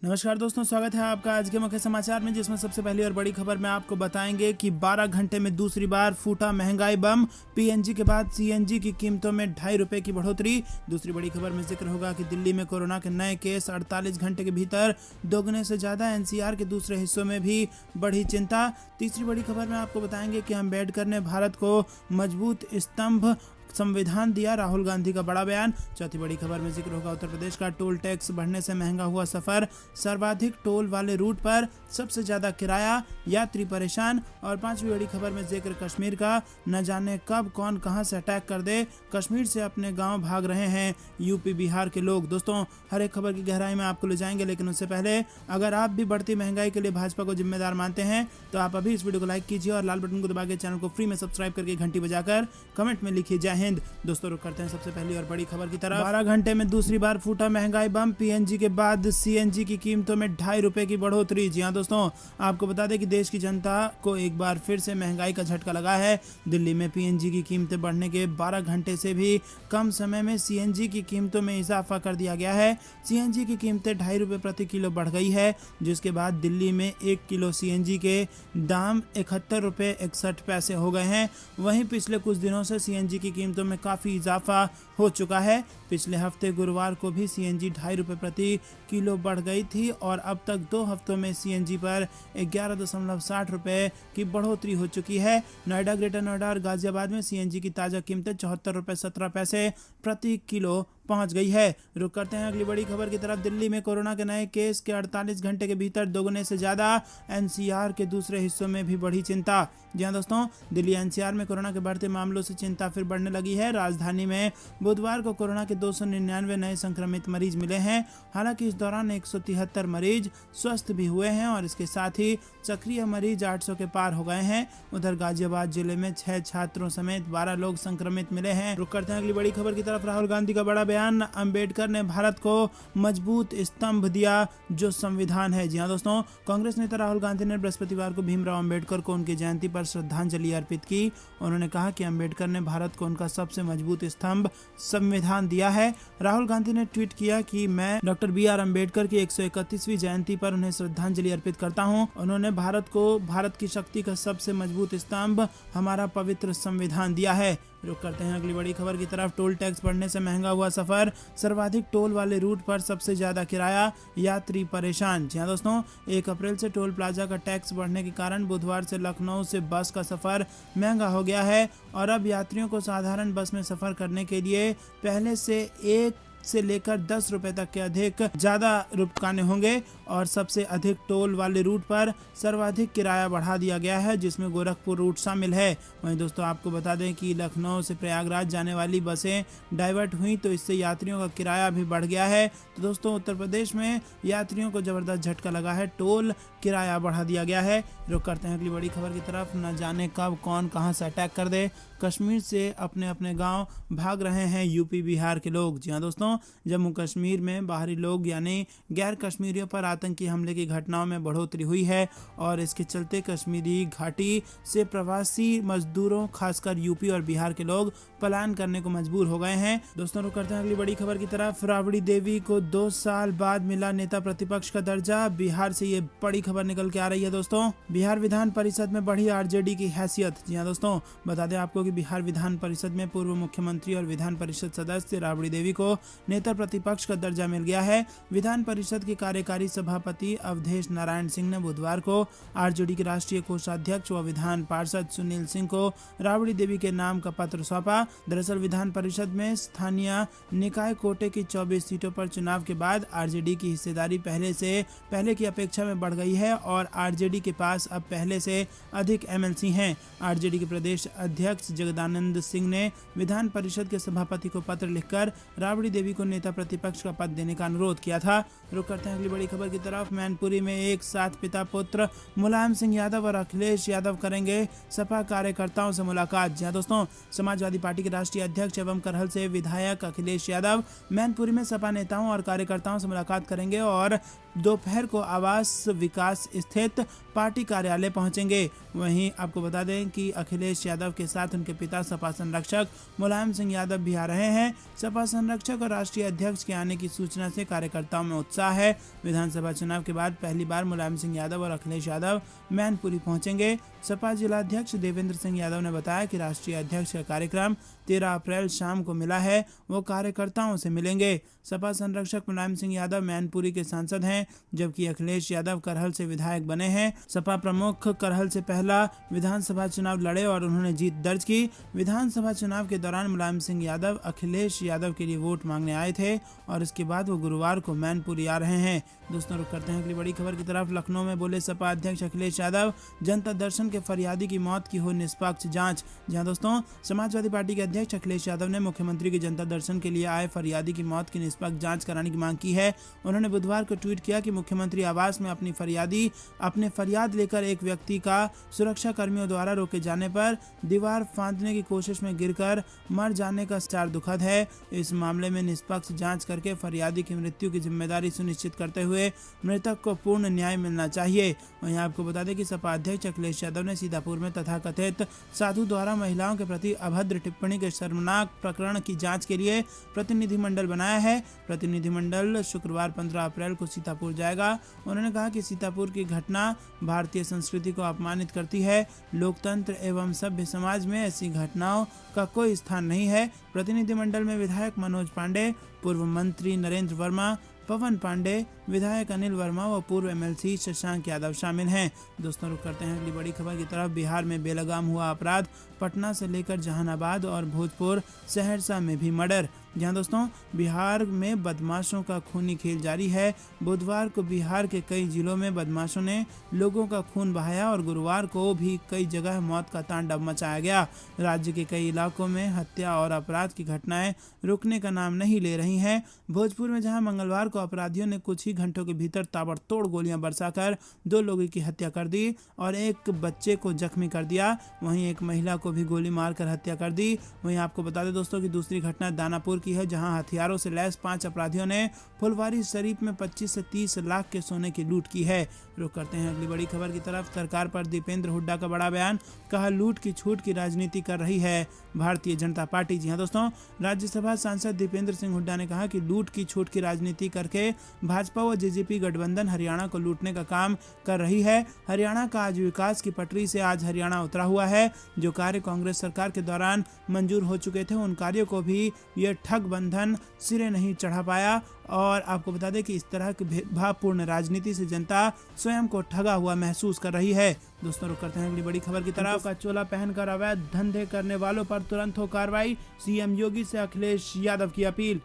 नमस्कार दोस्तों, स्वागत है आपका आज के मुख्य समाचार में, जिसमें सबसे पहली और बड़ी खबर में आपको बताएंगे कि 12 घंटे में दूसरी बार फूटा महंगाई बम। पीएनजी के बाद सीएनजी की कीमतों में ₹2.5 की बढ़ोतरी। दूसरी बड़ी खबर में जिक्र होगा कि दिल्ली में कोरोना के नए केस 48 घंटे के भीतर दोगुने से ज्यादा। एनसीआर के दूसरे हिस्सों में भी बढ़ी चिंता। तीसरी बड़ी खबर में आपको बताएंगे कि अम्बेडकर ने भारत को मजबूत स्तंभ संविधान दिया, राहुल गांधी का बड़ा बयान। चौथी बड़ी खबर में जिक्र होगा उत्तर प्रदेश का टोल टैक्स बढ़ने से महंगा हुआ सफर, सर्वाधिक टोल वाले रूट पर सबसे ज्यादा किराया, यात्री परेशान। और पांचवी बड़ी खबर में जिक्र कश्मीर का, न जाने कब कौन कहां से अटैक कर दे, कश्मीर से अपने गांव भाग रहे हैं यूपी बिहार के लोग। दोस्तों, हर एक खबर की गहराई में आपको ले जाएंगे, लेकिन उससे पहले अगर आप भी बढ़ती महंगाई के लिए भाजपा को जिम्मेदार मानते हैं तो आप अभी इस वीडियो को लाइक कीजिए और लाल बटन को दबा के चैनल को फ्री में सब्सक्राइब करके घंटी बजाकर कमेंट में लिखिए जय हिंद। दोस्तों, रुक करते हैं सबसे पहली और बड़ी खबर की तरफ। 12 घंटे में दूसरी बार फूटा महंगाई बम। पीएनजी के बाद सीएनजी की कीमतों में ₹2.5 की बढ़ोतरी। जी हां दोस्तों, आपको बता दें कि देश की जनता को एक बार फिर से महंगाई का झटका लगा है। दिल्ली में पीएनजी की कीमतें बढ़ने के 12 घंटे से भी कम समय में सीएनजी की कीमतों में इजाफा कर दिया गया है। सीएनजी की कीमतें ₹2.5 प्रति किलो बढ़ गई है, जिसके बाद दिल्ली में 1 किलो सीएनजी के दाम ₹71.61 हो गए हैं। वहीं पिछले कुछ दिनों से सीएनजी की कीमतों में काफी इजाफा हो चुका है। पिछले हफ्ते गुरुवार को भी सीएनजी ₹2.5 प्रति किलो बढ़ गई थी और अब तक 2 हफ्तों में सीएनजी पर ₹11.60 की बढ़ोतरी हो चुकी है। नोएडा, ग्रेटर नोएडा और गाजियाबाद में सीएनजी की ताजा कीमतें ₹74.17 प्रति किलो पहुंच गई है। रुक करते हैं अगली बड़ी खबर की तरफ। दिल्ली में कोरोना के नए केस के 48 घंटे के भीतर दोगुने से ज्यादा। एनसीआर के दूसरे हिस्सों में भी बढ़ी चिंता। जी हां दोस्तों, दिल्ली एनसीआर में कोरोना के बढ़ते मामलों से चिंता फिर बढ़ने लगी है। राजधानी में बुधवार को कोरोना के 299 नए संक्रमित मरीज मिले हैं। हालांकि इस दौरान 173 मरीज स्वस्थ भी हुए हैं और इसके साथ ही सक्रिय मरीज 800 के पार हो गए हैं। उधर गाजियाबाद जिले में 6 छात्रों समेत 12 लोग संक्रमित मिले हैं। रुक करते हैं अगली बड़ी खबर की तरफ। राहुल गांधी का बड़ा बयान। अम्बेडकर ने भारत को मजबूत स्तंभ दिया जो संविधान है। जी हां दोस्तों, कांग्रेस नेता राहुल गांधी ने बृहस्पतिवार को भीमराव अम्बेडकर को उनकी जयंती पर श्रद्धांजलि अर्पित की। उन्होंने कहा कि अम्बेडकर ने भारत को उनका सबसे मजबूत स्तंभ संविधान दिया है। राहुल गांधी ने ट्वीट किया कि मैं डॉक्टर BR अम्बेडकर की 131वीं जयंती पर उन्हें श्रद्धांजलि अर्पित करता हूं। उन्होंने भारत को भारत की शक्ति का सबसे मजबूत स्तंभ हमारा पवित्र संविधान दिया है। रुक करते हैं अगली बड़ी खबर की तरफ। टोल टैक्स बढ़ने से महंगा हुआ सफर, सर्वाधिक टोल वाले रूट पर सबसे ज्यादा किराया, यात्री परेशान। जी हां दोस्तों, 1 अप्रैल से टोल प्लाजा का टैक्स बढ़ने के कारण बुधवार से लखनऊ से बस का सफर महंगा हो गया है और अब यात्रियों को साधारण बस में सफर करने के लिए पहले से 1 से लेकर ₹10 तक के अधिक ज्यादा रुपकाने होंगे और सबसे अधिक टोल वाले रूट पर सर्वाधिक किराया बढ़ा दिया गया है, जिसमें गोरखपुर रूट शामिल है। वहीं दोस्तों, आपको बता दें कि लखनऊ से प्रयागराज जाने वाली बसें डाइवर्ट हुई तो इससे यात्रियों का किराया भी बढ़ गया है। तो दोस्तों, उत्तर प्रदेश में यात्रियों को जबरदस्त झटका लगा है, टोल किराया बढ़ा दिया गया है। रुक करते हैं अगली बड़ी खबर की तरफ। न जाने कब कौन कहां से अटैक कर दे, कश्मीर से अपने अपने गांव भाग रहे हैं यूपी बिहार के लोग। जी हां दोस्तों, जम्मू कश्मीर में बाहरी लोग यानी गैर कश्मीरियों पर आतंकी हमले की घटनाओं में बढ़ोतरी हुई है और इसके चलते कश्मीरी घाटी से प्रवासी मजदूरों, खासकर यूपी और बिहार के लोग पलायन करने को मजबूर हो गए हैं। दोस्तों, रुक करते हैं अगली बड़ी खबर की तरफ। राबड़ी देवी को 2 साल बाद मिला नेता प्रतिपक्ष का दर्जा। बिहार से ये बड़ी खबर निकल के आ रही है। दोस्तों, बिहार विधान परिषद में बढ़ी आरजेडी की हैसियत। जी हां दोस्तों, बता दें आपको कि बिहार विधान परिषद में पूर्व मुख्यमंत्री और विधान परिषद सदस्य राबड़ी देवी को नेता प्रतिपक्ष का दर्जा मिल गया है। विधान परिषद के कार्यकारी सभापति अवधेश नारायण सिंह ने बुधवार को आरजेडी के राष्ट्रीय कोषाध्यक्ष व विधान पार्षद सुनील सिंह को राबड़ी देवी के नाम का पत्र सौंपा। दरअसल विधान परिषद में स्थानीय निकाय कोटे की 24 सीटों पर चुनाव के बाद आरजेडी की हिस्सेदारी पहले की अपेक्षा में बढ़ गई है और आरजेडी के पास अब पहले से अधिक एमएलसी हैं। आरजेडी के प्रदेश अध्यक्ष जगदानंद सिंह ने विधान परिषद के सभापति को पत्र लिखकर राबड़ी देवी को नेता प्रतिपक्ष का पद देने का अनुरोध किया था। रुक करते हैं अगली बड़ी खबर की तरफ। मैनपुरी में एक साथ पिता पुत्र मुलायम सिंह यादव और अखिलेश यादव करेंगे सपा कार्यकर्ताओं से मुलाकात। जी हां दोस्तों, समाजवादी पार्टी के राष्ट्रीय अध्यक्ष एवं करहल से विधायक अखिलेश यादव मैनपुरी में सपा नेताओं और कार्यकर्ताओं से मुलाकात करेंगे और दोपहर को आवास विकास स्थित पार्टी कार्यालय पहुंचेंगे। वहीं आपको बता दें कि अखिलेश यादव के साथ उनके पिता सपा संरक्षक मुलायम सिंह यादव भी आ रहे हैं। सपा संरक्षक और राष्ट्रीय अध्यक्ष के आने की सूचना से कार्यकर्ताओं में उत्साह है। विधानसभा चुनाव के बाद पहली बार मुलायम सिंह यादव और अखिलेश यादव मैनपुरी पहुंचेंगे। सपा जिलाध्यक्ष देवेंद्र सिंह यादव ने बताया कि राष्ट्रीय अध्यक्ष का कार्यक्रम 13 अप्रैल शाम को मिला है, वो कार्यकर्ताओं से मिलेंगे। सपा संरक्षक मुलायम सिंह यादव मैनपुरी के सांसद हैं, जबकि अखिलेश यादव करहल से विधायक बने हैं। सपा प्रमुख करहल से पहला विधानसभा चुनाव लड़े और उन्होंने जीत दर्ज की। विधानसभा चुनाव के दौरान मुलायम सिंह यादव अखिलेश यादव के लिए वोट मांगने आए थे और इसके बाद वो गुरुवार को मैनपुरी आ रहे हैं। दोस्तों रुक करते हैं अगली बड़ी खबर की तरफ। लखनऊ में बोले सपा अध्यक्ष अखिलेश यादव, जनता दर्शन के फरियादी की मौत की हो निष्पक्ष जांच। जहां दोस्तों समाजवादी पार्टी के अध्यक्ष अखिलेश यादव ने मुख्यमंत्री के जनता दर्शन के लिए आए फरियादी की मौत की निष्पक्ष जांच कराने की मांग की है। उन्होंने बुधवार को ट्वीट किया कि मुख्यमंत्री आवास में अपने फरियाद लेकर एक व्यक्ति का सुरक्षा कर्मियों द्वारा रोके जाने पर दीवार फांदने की कोशिश में गिरकर मर जाने का समाचार दुखद है। इस मामले में निष्पक्ष जांच करके फरियादी की मृत्यु की जिम्मेदारी सुनिश्चित करते हुए मृतक को पूर्ण न्याय मिलना चाहिए। वहीं आपको बता दें कि सपा अध्यक्ष अखिलेश यादव ने सीतापुर में तथाकथित साधु द्वारा महिलाओं के प्रति अभद्र टिप्पणी के शर्मनाक प्रकरण की जांच के लिए प्रतिनिधिमंडल बनाया है। प्रतिनिधिमंडल शुक्रवार 15 अप्रैल को सीतापुर जाएगा। उन्होंने कहा कि सीतापुर की घटना भारतीय संस्कृति को अपमानित करती है। लोकतंत्र एवं सभ्य समाज में ऐसी घटनाओं का कोई स्थान नहीं है। प्रतिनिधिमंडल में विधायक मनोज पांडे, पूर्व मंत्री नरेंद्र वर्मा, पवन पांडे, विधायक अनिल वर्मा व पूर्व एमएलसी शशांक यादव शामिल हैं। दोस्तों रुक करते हैं अगली बड़ी खबर की तरफ। बिहार में बेलगाम हुआ अपराध, पटना से लेकर जहानाबाद और भोजपुर सहरसा में भी मर्डर। जहां दोस्तों बिहार में बदमाशों का खूनी खेल जारी है। बुधवार को बिहार के कई जिलों में बदमाशों ने लोगों का खून बहाया और गुरुवार को भी कई जगह मौत का तांडव मचाया गया। राज्य के कई इलाकों में हत्या और अपराध की घटनाएं रुकने का नाम नहीं ले रही हैं। भोजपुर में जहां मंगलवार को अपराधियों ने कुछ ही घंटों के भीतर ताबड़तोड़ गोलियां बरसाकर 2 लोगों की हत्या कर दी और एक बच्चे को जख्मी कर दिया, वहीं एक महिला को भी गोली मारकर हत्या कर दी। वहीं आपको बता दें दोस्तों कि दूसरी घटना दानापुर की है, जहां हथियारों से लैस 5 अपराधियों ने फुलवारी शरीफ में 25 से 30 लाख के सोने की लूट की है। रुक करते हैं अगली बड़ी खबर की तरफ। सरकार पर दीपेंद्र हुड्डा का बड़ा बयान, कहा लूट की छूट की राजनीति कर रही है भारतीय जनता पार्टी। जी हां दोस्तों, राज्यसभा सांसद दीपेंद्र सिंह हुड्डा ने कहा कि लूट की छूट की राजनीति करके भाजपा व जेजेपी गठबंधन हरियाणा को लूटने का काम कर रही है। हरियाणा का आज विकास की पटरी से आज हरियाणा उतरा हुआ है। जो कार्य कांग्रेस सरकार के दौरान मंजूर हो चुके थे उन कार्यों को भी ये ठग बंधन सिरे नहीं चढ़ा पाया। और आपको बता दें कि इस तरह की भेदभावपूर्ण राजनीति से जनता स्वयं को ठगा हुआ महसूस कर रही है। दोस्तों रुक करते हैं अगली बड़ी खबर की तरफ। का चोला पहनकर अवैध धंधे करने वालों पर तुरंत हो कार्रवाई, सीएम योगी से अखिलेश यादव की अपील।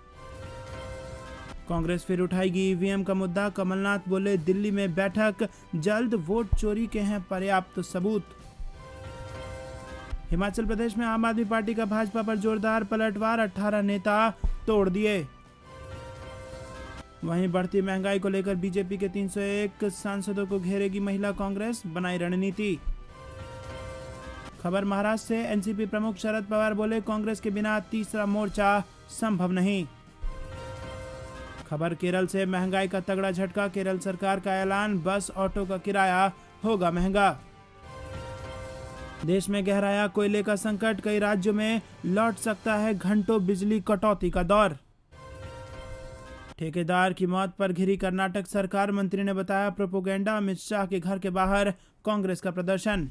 कांग्रेस फिर उठाएगी ईवीएम का मुद्दा, कमलनाथ बोले दिल्ली में बैठक जल्द, वोट चोरी के हैं पर्याप्त सबूत। हिमाचल प्रदेश में आम आदमी पार्टी का भाजपा पर जोरदार पलटवार, 18 नेता तोड़ दिए। वहीं बढ़ती महंगाई को लेकर बीजेपी के 301 सांसदों को घेरेगी महिला कांग्रेस, बनाई रणनीति। खबर महाराष्ट्र से, एनसीपी प्रमुख शरद पवार बोले कांग्रेस के बिना तीसरा मोर्चा संभव नहीं। खबर केरल से, महंगाई का तगड़ा झटका, केरल सरकार का ऐलान, बस ऑटो का किराया होगा महंगा। देश में गहराया कोयले का संकट, कई राज्यों में लौट सकता है घंटों बिजली कटौती का दौर। ठेकेदार की मौत पर घिरी कर्नाटक सरकार, मंत्री ने बताया प्रोपोगेंडा, अमित शाह के घर के बाहर कांग्रेस का प्रदर्शन।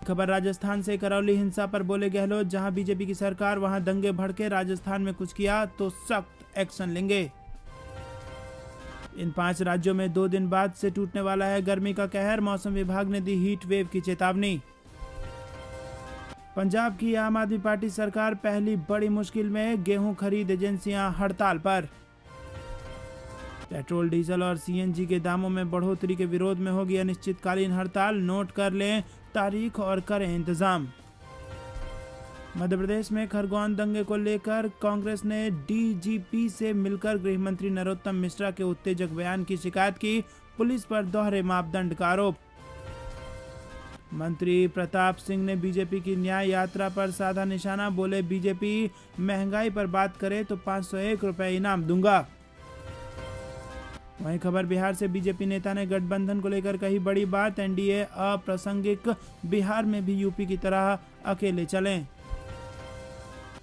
खबर राजस्थान से, करौली हिंसा पर बोले गहलोत, जहां बीजेपी की सरकार वहां दंगे भड़के, राजस्थान में कुछ किया तो सख्त एक्शन लेंगे। इन 5 राज्यों में 2 दिन बाद से टूटने वाला है गर्मी का कहर, मौसम विभाग ने दी हीट वेव की चेतावनी। पंजाब की आम आदमी पार्टी सरकार पहली बड़ी मुश्किल में, गेहूं खरीद एजेंसियां हड़ताल पर। पेट्रोल डीजल और सीएनजी के दामों में बढ़ोतरी के विरोध में होगी अनिश्चितकालीन हड़ताल, नोट कर लें तारीख और करें इंतजाम। मध्य प्रदेश में खरगोन दंगे को लेकर कांग्रेस ने डीजीपी से मिलकर गृह मंत्री नरोत्तम मिश्रा के उत्तेजक बयान की शिकायत की, पुलिस पर दोहरे मापदंड का आरोप। मंत्री प्रताप सिंह ने बीजेपी की न्याय यात्रा पर साधा निशाना, बोले बीजेपी महंगाई पर बात करे तो 501 रुपए इनाम दूंगा। वहीं खबर बिहार से, बीजेपी नेता ने गठबंधन को लेकर कही बड़ी बात, एनडीए अप्रासंगिक, बिहार में भी यूपी की तरह अकेले चलें।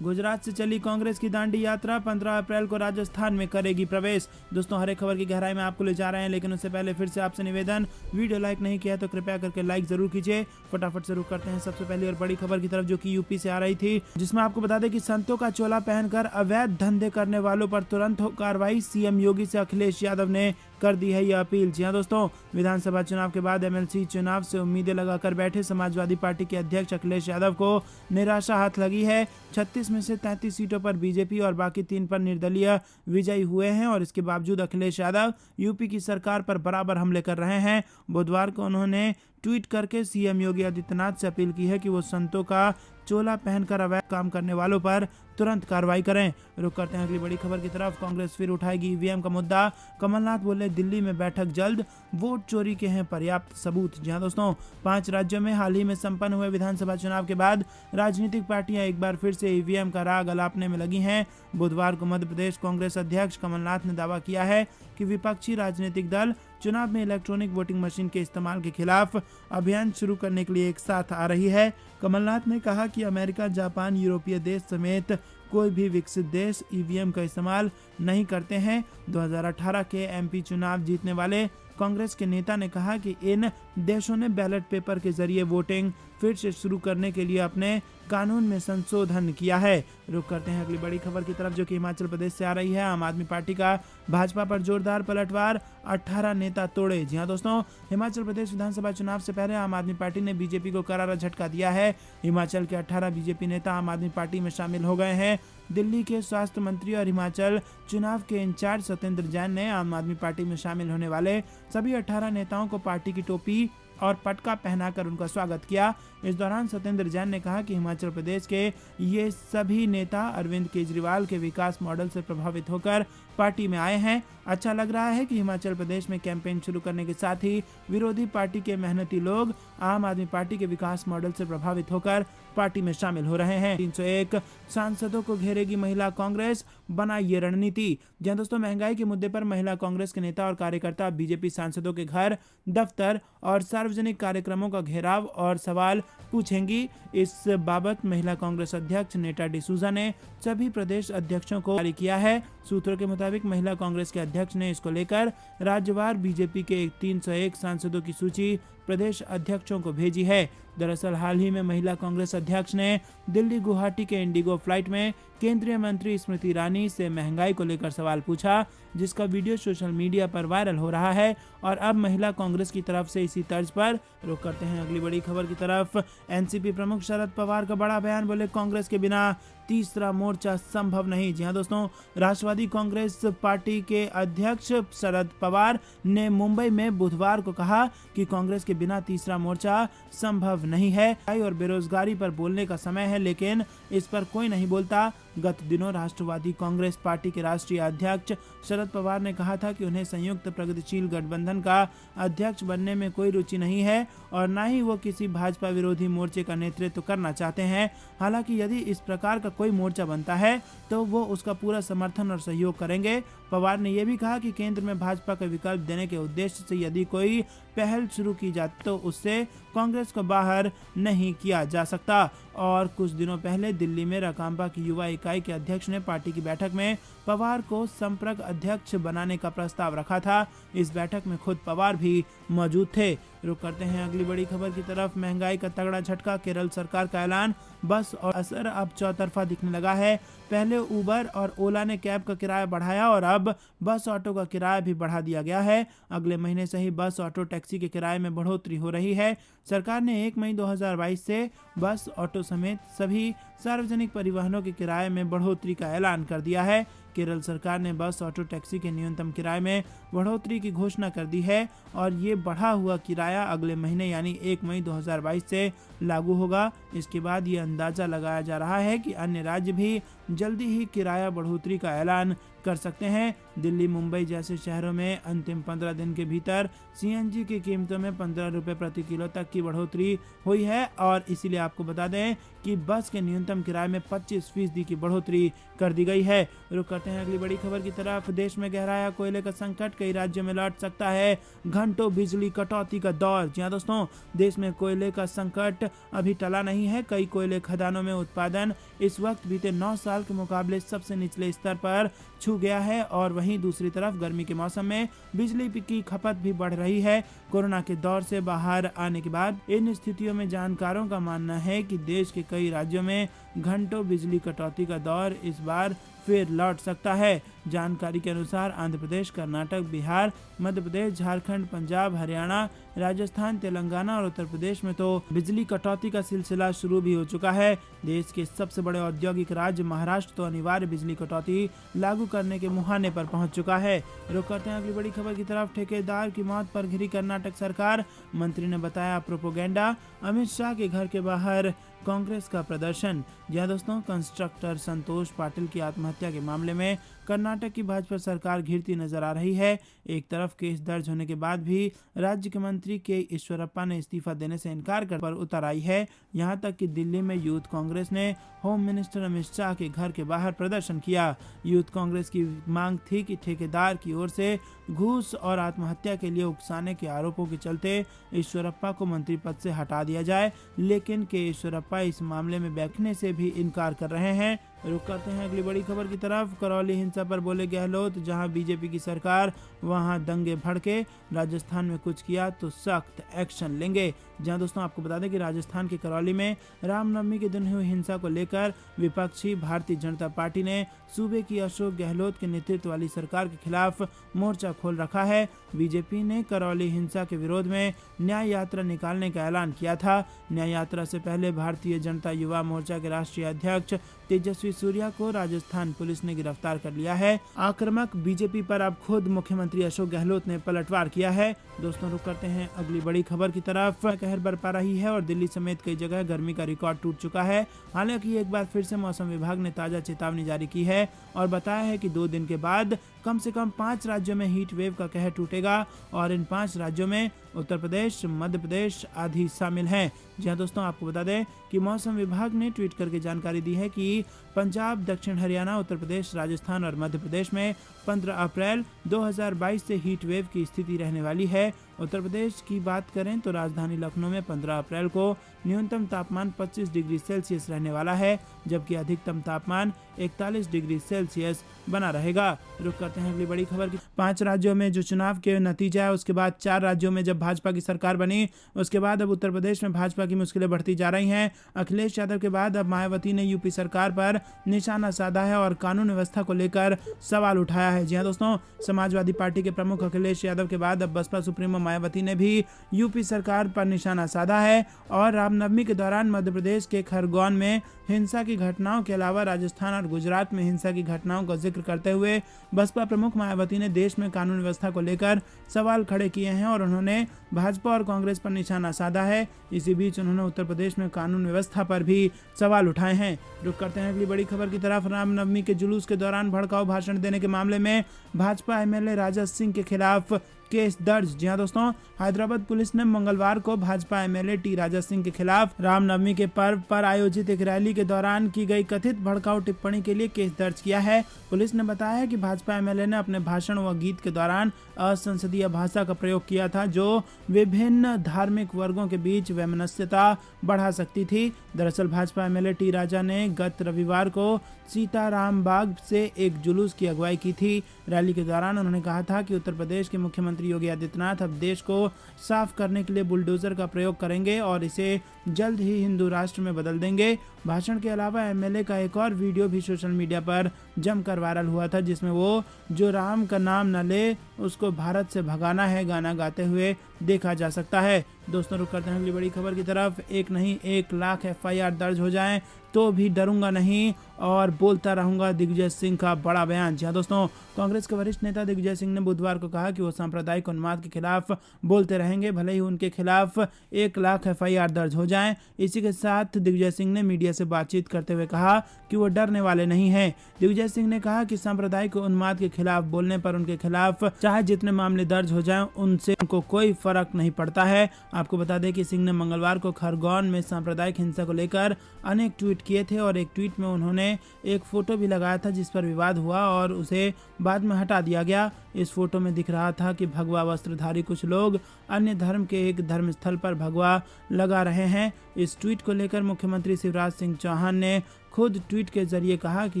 गुजरात से चली कांग्रेस की दांडी यात्रा 15 अप्रैल को राजस्थान में करेगी प्रवेश। दोस्तों, हर एक खबर की गहराई में आपको ले जा रहे हैं, लेकिन उससे पहले फिर से आपसे निवेदन, वीडियो लाइक नहीं किया तो कृपया करके लाइक जरूर कीजिए। फटाफट से रुक करते हैं सबसे पहली और बड़ी खबर की तरफ, जो कि यूपी से आ रही थी, जिसमें आपको बता दें कि संतों का चोला पहनकर अवैध धंधे करने वालों पर तुरंत हो कार्रवाई। सीएम योगी से अखिलेश यादव ने कर दी है यह अपील। जी हां दोस्तों, विधानसभा चुनाव के बाद एमएलसी चुनाव से उम्मीदें लगाकर बैठे समाजवादी पार्टी के अध्यक्ष अखिलेश यादव को निराशा हाथ लगी है। 36 में से 33 सीटों पर बीजेपी और बाकी 3 पर निर्दलीय विजयी हुए हैं, और इसके बावजूद अखिलेश यादव यूपी की सरकार पर बराबर हमले कर रहे हैं। बुधवार को उन्होंने ट्वीट करके सीएम योगी आदित्यनाथ से अपील की है कि वो संतों का चोला पहनकर अवैध काम करने वालों पर तुरंत कार्रवाई करें। रुक करते हैं अगली बड़ी खबर की तरफ। कांग्रेस फिर उठाएगी ईवीएम का मुद्दा, कमलनाथ बोले दिल्ली में बैठक जल्द, वोट चोरी के हैं पर्याप्त सबूत। जी हां दोस्तों, 5 राज्यों में हाल ही में संपन्न हुए विधानसभा चुनाव के बाद राजनीतिक पार्टियां एक बार फिर से ईवीएम का राग अलापने में लगी हैं। बुधवार को मध्य प्रदेश कांग्रेस अध्यक्ष कमलनाथ ने दावा किया है कि विपक्षी राजनीतिक दल चुनाव में इलेक्ट्रॉनिक वोटिंग मशीन के इस्तेमाल के खिलाफ अभियान शुरू करने के लिए एक साथ आ रही है। कमलनाथ ने कहा कि अमेरिका, जापान, यूरोपीय देश समेत कोई भी विकसित देश ईवीएम का इस्तेमाल नहीं करते हैं। 2018 के एमपी चुनाव जीतने वाले कांग्रेस के नेता ने कहा कि इन देशों ने बैलेट पेपर के जरिए वोटिंग फिर से शुरू करने के लिए अपने कानून में संशोधन किया है। रुक करते हैं अगली बड़ी खबर की तरफ, जो कि हिमाचल प्रदेश से आ रही है। आम आदमी पार्टी का भाजपा पर जोरदार पलटवार, 18 नेता तोड़े। जी हां दोस्तों, हिमाचल प्रदेश विधानसभा चुनाव से पहले आम आदमी पार्टी ने बीजेपी को करारा झटका दिया है। हिमाचल के 18 बीजेपी नेता आम आदमी पार्टी में शामिल हो गए हैं। दिल्ली के स्वास्थ्य मंत्री और हिमाचल चुनाव के इंचार्ज सत्येंद्र जैन ने आम आदमी पार्टी में शामिल होने वाले सभी 18 नेताओं को पार्टी की टोपी और पटका पहनाकर उनका स्वागत किया। इस दौरान सत्येंद्र जैन ने कहा कि हिमाचल प्रदेश के ये सभी नेता अरविंद केजरीवाल के विकास मॉडल से प्रभावित होकर पार्टी में आए हैं। अच्छा लग रहा है कि हिमाचल प्रदेश में कैंपेन शुरू करने के साथ ही विरोधी पार्टी के मेहनती लोग आम आदमी पार्टी के विकास मॉडल से प्रभावित होकर पार्टी में शामिल हो रहे हैं। 301 सांसदों को घेरेगी महिला कांग्रेस, बना ये रणनीति। जहां दोस्तों, महंगाई के मुद्दे पर महिला कांग्रेस के नेता और कार्यकर्ता बीजेपी सांसदों के घर, दफ्तर और सार्वजनिक कार्यक्रमों का घेराव और सवाल पूछेंगी। इस बाबत महिला कांग्रेस अध्यक्ष नेटा डिसूजा ने सभी प्रदेश अध्यक्षों को जारी किया है। सूत्रों के मुताबिक महिला कांग्रेस के अध्यक्ष ने इसको लेकर राज्यवार बीजेपी के 301 सांसदों की सूची प्रदेश अध्यक्षों को भेजी है। दरअसल हाल ही में महिला कांग्रेस अध्यक्ष ने दिल्ली गुवाहाटी के इंडिगो फ्लाइट में केंद्रीय मंत्री स्मृति ईरानी से महंगाई को लेकर सवाल पूछा, जिसका वीडियो सोशल मीडिया पर वायरल हो रहा है। और अब महिला कांग्रेस की तरफ से इसी तर्ज पर रुक करते हैं अगली बड़ी खबर की तरफ। एनसीपी प्रमुख शरद पवार का बड़ा बयान, बोले कांग्रेस के बिना तीसरा मोर्चा संभव नहीं। जी हां दोस्तों, राष्ट्रवादी कांग्रेस पार्टी के अध्यक्ष शरद पवार ने मुंबई में बुधवार को कहा कि कांग्रेस के बिना तीसरा मोर्चा संभव नहीं है और बेरोजगारी पर बोलने का समय है, लेकिन इस पर कोई नहीं बोलता। गत दिनों राष्ट्रवादी कांग्रेस पार्टी के राष्ट्रीय अध्यक्ष शरद पवार ने कहा था कि उन्हें संयुक्त प्रगतिशील गठबंधन का अध्यक्ष बनने में कोई रुचि नहीं है और न ही वो किसी भाजपा विरोधी मोर्चे का नेतृत्व करना चाहते हैं। हालांकि यदि इस प्रकार का कोई मोर्चा बनता है तो वो उसका पूरा समर्थन और सहयोग करेंगे। पवार ने यह भी कहा कि केंद्र में भाजपा का विकल्प देने के उद्देश्य से यदि कोई पहल शुरू की जाती तो उससे कांग्रेस को बाहर नहीं किया जा सकता। और कुछ दिनों पहले दिल्ली में राकांपा की युवा इकाई के अध्यक्ष ने पार्टी की बैठक में पवार को संपर्क अध्यक्ष बनाने का प्रस्ताव रखा था। इस बैठक में खुद पवार भी मौजूद थे। रुक करते हैं अगली बड़ी खबर की तरफ। महंगाई का तगड़ा झटका, केरल सरकार का ऐलान, बस और असर अब चौतरफा दिखने लगा है। पहले उबर और ओला ने कैब का किराया बढ़ाया और अब बस ऑटो का किराया भी बढ़ा दिया गया है। अगले महीने से ही बस, ऑटो, टैक्सी के किराए में बढ़ोतरी हो रही है। सरकार ने 1 मई 2022 से बस, ऑटो समेत सभी सार्वजनिक परिवहनों के किराए में बढ़ोतरी का ऐलान कर दिया है। केरल सरकार ने बस, ऑटो, टैक्सी के न्यूनतम किराए में बढ़ोतरी की घोषणा कर दी है और ये बढ़ा हुआ किराया अगले महीने यानी 1 मई 2022 से लागू होगा। इसके बाद ये अंदाजा लगाया जा रहा है कि अन्य राज्य भी जल्दी ही किराया बढ़ोतरी का ऐलान कर सकते हैं। दिल्ली, मुंबई जैसे शहरों में अंतिम 15 दिन के भीतर सीएनजी की कीमतों में 15 रुपये प्रति किलो तक की बढ़ोतरी हुई है और इसीलिए आपको बता दें कि बस के न्यूनतम किराए में 25% की बढ़ोतरी कर दी गई है। रुक करते हैं अगली बड़ी खबर की तरफ। देश में गहराया कोयले का संकट, कई राज्यों में लौट सकता है घंटों बिजली कटौती का दौर। जी हाँ दोस्तों, देश में कोयले का संकट अभी टला नहीं है। कई कोयले खदानों में उत्पादन इस वक्त बीते 9 साल के मुकाबले सबसे निचले स्तर पर छू गया है और वहीं दूसरी तरफ गर्मी के मौसम में बिजली की खपत भी बढ़ रही है। कोरोना के दौर से बाहर आने के बाद इन स्थितियों में जानकारों का मानना है कि देश के कई राज्यों में घंटों बिजली कटौती का दौर इस बार फिर लौट सकता है। जानकारी के अनुसार आंध्र प्रदेश, कर्नाटक, बिहार, मध्य प्रदेश, झारखंड, पंजाब, हरियाणा, राजस्थान, तेलंगाना और उत्तर प्रदेश में तो बिजली कटौती का सिलसिला शुरू भी हो चुका है। देश के सबसे बड़े औद्योगिक राज्य महाराष्ट्र तो अनिवार्य बिजली कटौती लागू करने के मुहाने पर पहुंच चुका है। रुक करते हैं अगली बड़ी खबर की तरफ। ठेकेदार की मौत पर घिरी कर्नाटक सरकार, मंत्री ने बताया प्रोपोगेंडा। अमित शाह के घर के बाहर कांग्रेस का प्रदर्शन। जी दोस्तों, कंस्ट्रक्टर संतोष पाटिल की आत्महत्या के मामले में कर्नाटक की भाजपा सरकार घिरती नजर आ रही है। एक तरफ केस दर्ज होने के बाद भी राज्य के मंत्री के ईश्वरप्पा ने इस्तीफा देने से इनकार कर पर उतर आई है। यहां तक कि दिल्ली में यूथ कांग्रेस ने होम मिनिस्टर अमित शाह के घर के बाहर प्रदर्शन किया। यूथ कांग्रेस की मांग थी कि ठेकेदार की ओर से घूस और आत्महत्या के लिए उकसाने के आरोपों के चलते ईश्वरप्पा को मंत्री पद से हटा दिया जाए, लेकिन के ईश्वरप्पा इस मामले में बैठने से भी इनकार कर रहे हैं। रुक करते हैं अगली बड़ी खबर की तरफ। करौली हिंसा पर बोले गहलोत, जहां बीजेपी की सरकार वहां दंगे भड़के, राजस्थान में कुछ किया तो सख्त एक्शन लेंगे। जहां दोस्तों आपको बता दें कि राजस्थान के करौली में रामनवमी के दिन हुई हिंसा को लेकर विपक्षी भारतीय जनता पार्टी ने सूबे की अशोक गहलोत के नेतृत्व वाली सरकार के खिलाफ मोर्चा खोल रखा है। बीजेपी ने करौली हिंसा के विरोध में न्याय यात्रा निकालने का ऐलान किया था। न्याय यात्रा से पहले भारतीय जनता युवा मोर्चा के राष्ट्रीय अध्यक्ष तेजस्वी सूर्या को राजस्थान पुलिस ने गिरफ्तार कर लिया है। आक्रामक बीजेपी पर अब खुद मुख्यमंत्री अशोक गहलोत ने पलटवार किया है। दोस्तों रुक करते हैं अगली बड़ी खबर की तरफ। कहर बरपा रही है और दिल्ली समेत कई जगह गर्मी का रिकॉर्ड टूट चुका है। हालांकि एक बार फिर से मौसम विभाग ने ताजा चेतावनी जारी की है और बताया है कि 2 दिन के बाद कम से कम 5 राज्यों में हीट वेव का कहर टूटेगा और इन 5 राज्यों में उत्तर प्रदेश, मध्य प्रदेश आदि शामिल हैं। जी हाँ दोस्तों, आपको बता दें कि मौसम विभाग ने ट्वीट करके जानकारी दी है कि पंजाब, दक्षिण हरियाणा, उत्तर प्रदेश, राजस्थान और मध्य प्रदेश में 15 अप्रैल 2022 से हीट वेव की स्थिति रहने वाली है। उत्तर प्रदेश की बात करें तो राजधानी लखनऊ में 15 अप्रैल को न्यूनतम तापमान 25 डिग्री सेल्सियस रहने वाला है, जबकि अधिकतम तापमान 41 डिग्री सेल्सियस बना रहेगा। रुक करते हैं अगली बड़ी खबर की। 5 राज्यों में जो चुनाव के नतीजा है, उसके बाद 4 राज्यों में जब भाजपा की सरकार बनी, उसके बाद अब उत्तर प्रदेश में भाजपा की मुश्किलें बढ़ती जा रही हैं। अखिलेश यादव के बाद अब मायावती ने यूपी सरकार पर निशाना साधा है और कानून व्यवस्था को लेकर सवाल उठाया है। जी हाँ दोस्तों, समाजवादी पार्टी के प्रमुख अखिलेश यादव के बाद अब बसपा सुप्रीमो मायावती ने भी यूपी सरकार पर निशाना साधा है और रामनवमी के दौरान मध्य प्रदेश के खरगोन में हिंसा की घटनाओं के अलावा राजस्थान और गुजरात में हिंसा की घटनाओं का जिक्र करते हुए बसपा प्रमुख मायावती ने देश में कानून व्यवस्था को लेकर सवाल खड़े किए हैं और उन्होंने भाजपा और कांग्रेस पर निशाना साधा है। इसी बीच उन्होंने उत्तर प्रदेश में कानून व्यवस्था पर भी सवाल उठाए हैं। रुक करते हैं अगली बड़ी खबर की तरफ। रामनवमी के जुलूस के दौरान भड़काऊ भाषण देने के मामले में भाजपा एमएलए राजा सिंह के खिलाफ केस दर्ज। जी हाँ दोस्तों, हैदराबाद पुलिस ने मंगलवार को भाजपा एमएलए टी राजा सिंह के खिलाफ रामनवमी के पर्व पर आयोजित एक रैली के दौरान की गई कथित भड़काऊ टिप्पणी के लिए केस दर्ज किया है। पुलिस ने बताया है कि भाजपा एमएलए ने अपने भाषण व गीत के दौरान असंसदीय भाषा का प्रयोग किया था, जो विभिन्न धार्मिक वर्गों के बीच वैमनस्यता बढ़ा सकती थी। दरअसल भाजपा एमएलए टी राजा ने गत रविवार को सीताराम बाग से एक जुलूस की अगुवाई की थी। रैली के दौरान उन्होंने कहा था कि उत्तर प्रदेश के मुख्यमंत्री योगी आदित्यनाथ अब देश को साफ करने के लिए बुलडोजर का प्रयोग करेंगे और इसे जल्द ही हिंदू राष्ट्र में बदल देंगे। भाषण के अलावा एमएलए का एक और वीडियो भी सोशल मीडिया पर जमकर वायरल हुआ था, जिसमें वो जो राम का नाम न ले उसको भारत से भगाना है गाना गाते हुए देखा जा सकता है। दोस्तों रुक करते हैं अगली बड़ी खबर की तरफ। एक नहीं 1 लाख एफआईआर दर्ज हो जाएं तो भी डरूंगा नहीं और बोलता रहूंगा, दिग्विजय सिंह का बड़ा बयान। जी दोस्तों, कांग्रेस के वरिष्ठ नेता दिग्विजय सिंह ने बुधवार को कहा कि वो सांप्रदायिक उन्माद के खिलाफ बोलते रहेंगे, भले ही उनके खिलाफ 1 लाख एफआईआर दर्ज हो जाएं। इसी के साथ दिग्विजय सिंह ने मीडिया से बातचीत करते हुए कहा कि वो डरने वाले नहीं हैं। दिग्विजय सिंह ने कहा कि सांप्रदायिक उन्माद के खिलाफ बोलने पर उनके खिलाफ चाहे जितने मामले दर्ज हो जाएं, उनसे उनको कोई फर्क नहीं पड़ता है। आपको बता दें कि सिंह ने मंगलवार को खरगोन में सांप्रदायिक हिंसा को लेकर अनेक ट्वीट किए थे और एक ट्वीट में उन्होंने एक फोटो भी लगाया था जिस पर विवाद हुआ और उसे बाद में हटा दिया गया। इस फोटो में दिख रहा था कि भगवा वस्त्रधारी कुछ लोग अन्य धर्म के एक धर्मस्थल पर भगवा लगा रहे हैं। इस ट्वीट को लेकर मुख्यमंत्री शिवराज सिंह चौहान ने खुद ट्वीट के जरिए कहा कि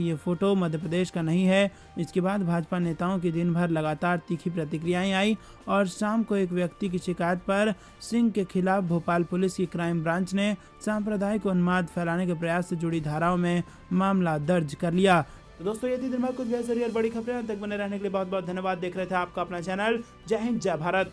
ये फोटो मध्य प्रदेश का नहीं है। इसके बाद भाजपा नेताओं की दिन भर लगातार तीखी प्रतिक्रियाएं आई और शाम को एक व्यक्ति की शिकायत पर सिंह के खिलाफ भोपाल पुलिस की क्राइम ब्रांच ने सांप्रदायिक उन्माद फैलाने के प्रयास से जुड़ी धाराओं में मामला दर्ज कर लिया। तो दोस्तों ये थी दिन भर कुछ बेहतरीन और बड़ी खबरें। तक बने रहने के लिए बहुत बहुत धन्यवाद। देख रहे थे आपका अपना चैनल जय हिंद जय भारत।